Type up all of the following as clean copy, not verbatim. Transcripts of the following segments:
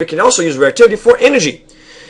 We can also use radioactivity for energy,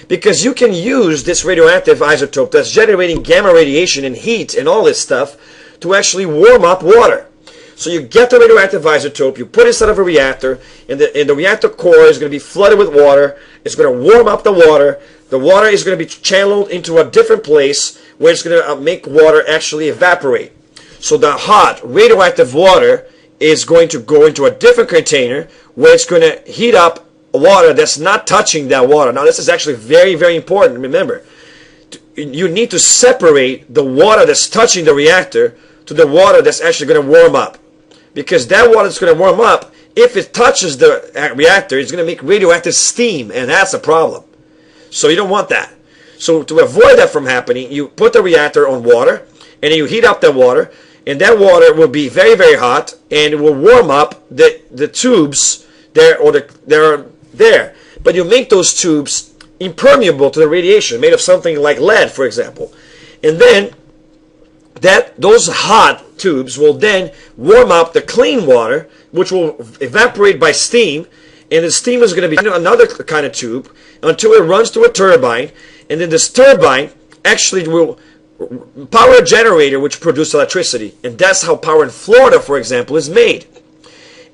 because you can use this radioactive isotope that's generating gamma radiation and heat and all this stuff to actually warm up water. So you get the radioactive isotope, you put it inside of a reactor, and the reactor core is going to be flooded with water. It's going to warm up the water. The water is going to be channeled into a different place where it's going to make water actually evaporate. So the hot radioactive water is going to go into a different container where it's going to heat up water that's not touching that water. Now this is actually very, very important. Remember, you need to separate the water that's touching the reactor to the water that's actually going to warm up. Because that water that's going to warm up, if it touches the reactor, it's going to make radioactive steam, and that's a problem. So you don't want that. So to avoid that from happening, you put the reactor on water, and then you heat up that water, and that water will be very, very hot, and it will warm up the tubes there, or they're there. But you make those tubes impermeable to the radiation, made of something like lead, for example. And then those hot tubes will then warm up the clean water, which will evaporate by steam, and the steam is going to be another kind of tube until it runs through a turbine, and then this turbine actually will power a generator which produces electricity, and that's how power in Florida, for example, is made.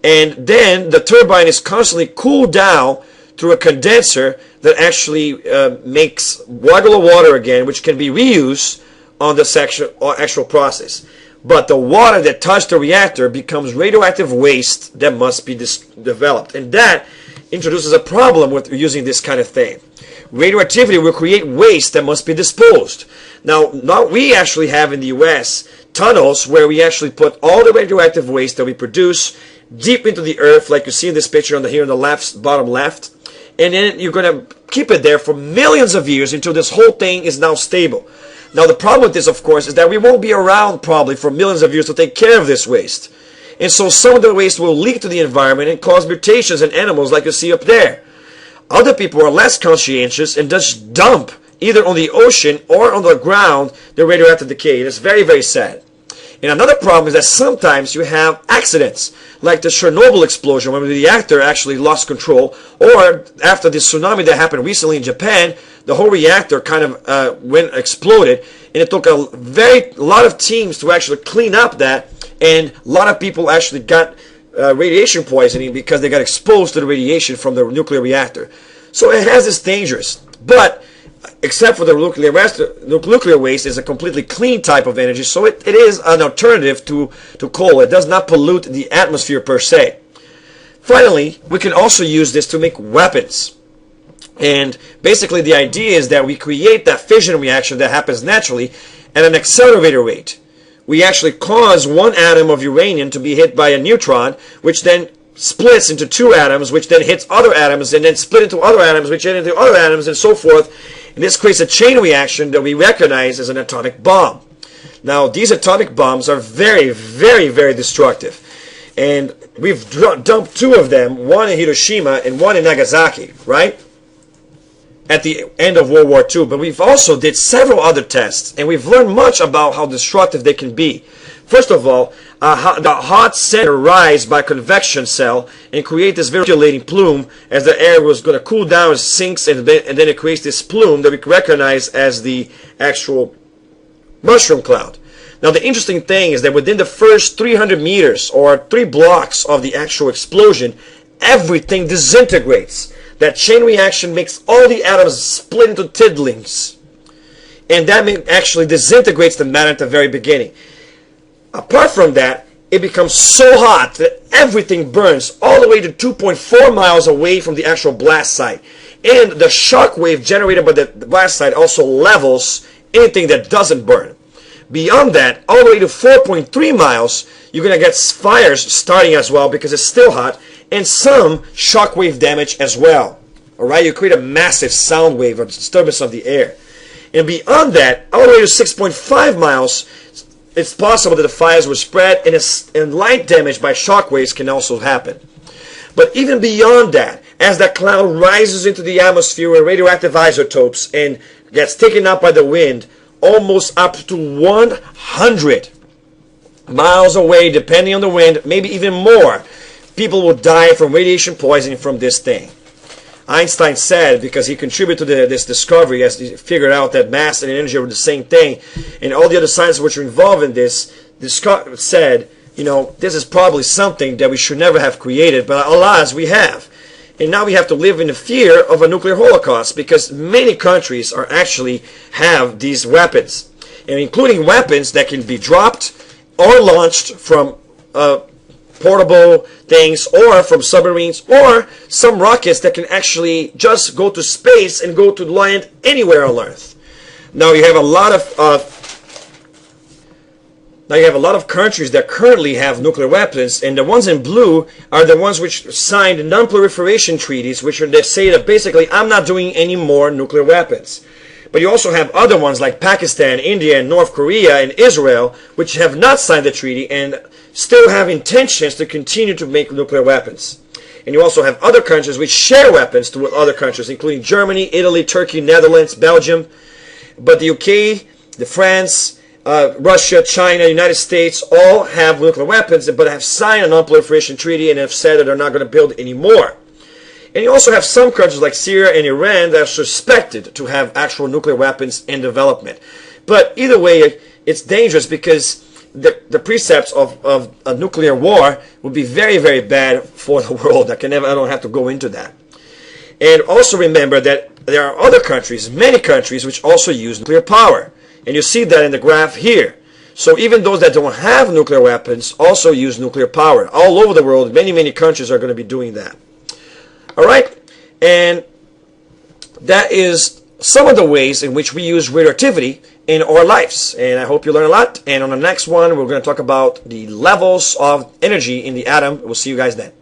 And then the turbine is constantly cooled down through a condenser that actually makes regular water again, which can be reused on the actual process. But the water that touched the reactor becomes radioactive waste that must be developed. And that introduces a problem with using this kind of thing. Radioactivity will create waste that must be disposed. Now we actually have in the US tunnels where we actually put all the radioactive waste that we produce deep into the earth, like you see in this picture here on the left, bottom left. And then you're going to keep it there for millions of years until this whole thing is now stable. Now the problem with this, of course, is that we won't be around probably for millions of years to take care of this waste. And so some of the waste will leak to the environment and cause mutations in animals like you see up there. Other people are less conscientious and just dump either on the ocean or on the ground the radioactive decay. It's very, very sad. And another problem is that sometimes you have accidents, like the Chernobyl explosion, when the reactor actually lost control, or after the tsunami that happened recently in Japan, the whole reactor kind of exploded, and it took a lot of teams to actually clean up that, and a lot of people actually got radiation poisoning because they got exposed to the radiation from the nuclear reactor. So it has its dangers, but except for the nuclear waste is a completely clean type of energy, so it is an alternative to coal. It does not pollute the atmosphere per se. Finally, we can also use this to make weapons. And basically the idea is that we create that fission reaction that happens naturally at an accelerator rate. We actually cause one atom of uranium to be hit by a neutron, which then splits into two atoms, which then hits other atoms, and then split into other atoms, which hit into other atoms, and so forth. And this creates a chain reaction that we recognize as an atomic bomb. Now, these atomic bombs are very, very, very destructive. And we've dumped two of them, one in Hiroshima and one in Nagasaki, right? At the end of World War II. But we've also did several other tests, and we've learned much about how destructive they can be. First of all, the hot center rise by convection cell and create this circulating plume as the air was going to cool down, it sinks, and then it creates this plume that we recognize as the actual mushroom cloud. Now the interesting thing is that within the first 300 meters or 3 blocks of the actual explosion, everything disintegrates. That chain reaction makes all the atoms split into tiddlings. And that actually disintegrates the matter at the very beginning. Apart from that, it becomes so hot that everything burns all the way to 2.4 miles away from the actual blast site. And the shock wave generated by the blast site also levels anything that doesn't burn. Beyond that, all the way to 4.3 miles, you're going to get fires starting as well because it's still hot, and some shock wave damage as well. Alright, you create a massive sound wave or disturbance of the air. And beyond that, all the way to 6.5 miles, it's possible that the fires will spread, and light damage by shock waves can also happen. But even beyond that, as that cloud rises into the atmosphere with radioactive isotopes and gets taken up by the wind, almost up to 100 miles away, depending on the wind, maybe even more, people will die from radiation poisoning from this thing. Einstein said, because he contributed to this discovery, as he figured out that mass and energy are the same thing, and all the other sciences which are involved in this said, this is probably something that we should never have created, but alas, we have. And now we have to live in the fear of a nuclear holocaust, because many countries are actually have these weapons, and including weapons that can be dropped or launched from portable things, or from submarines, or some rockets that can actually just go to space and go to land anywhere on Earth. Now you have a lot of countries that currently have nuclear weapons, and the ones in blue are the ones which signed non-proliferation treaties, which they say that basically I'm not doing any more nuclear weapons. But you also have other ones like Pakistan, India, and North Korea, and Israel, which have not signed the treaty and still have intentions to continue to make nuclear weapons. And you also have other countries which share weapons with other countries, including Germany, Italy, Turkey, Netherlands, Belgium. But the UK, France, Russia, China, United States all have nuclear weapons, but have signed a non-proliferation treaty and have said that they're not going to build any more. And you also have some countries like Syria and Iran that are suspected to have actual nuclear weapons in development. But either way, it's dangerous, because the precepts of a nuclear war would be very, very bad for the world. I don't have to go into that. And also remember that there are other countries, many countries, which also use nuclear power. And you see that in the graph here. So even those that don't have nuclear weapons also use nuclear power. All over the world, many, many countries are going to be doing that. All right? And that is some of the ways in which we use radioactivity in our lives. And I hope you learn a lot. And on the next one, we're going to talk about the levels of energy in the atom. We'll see you guys then.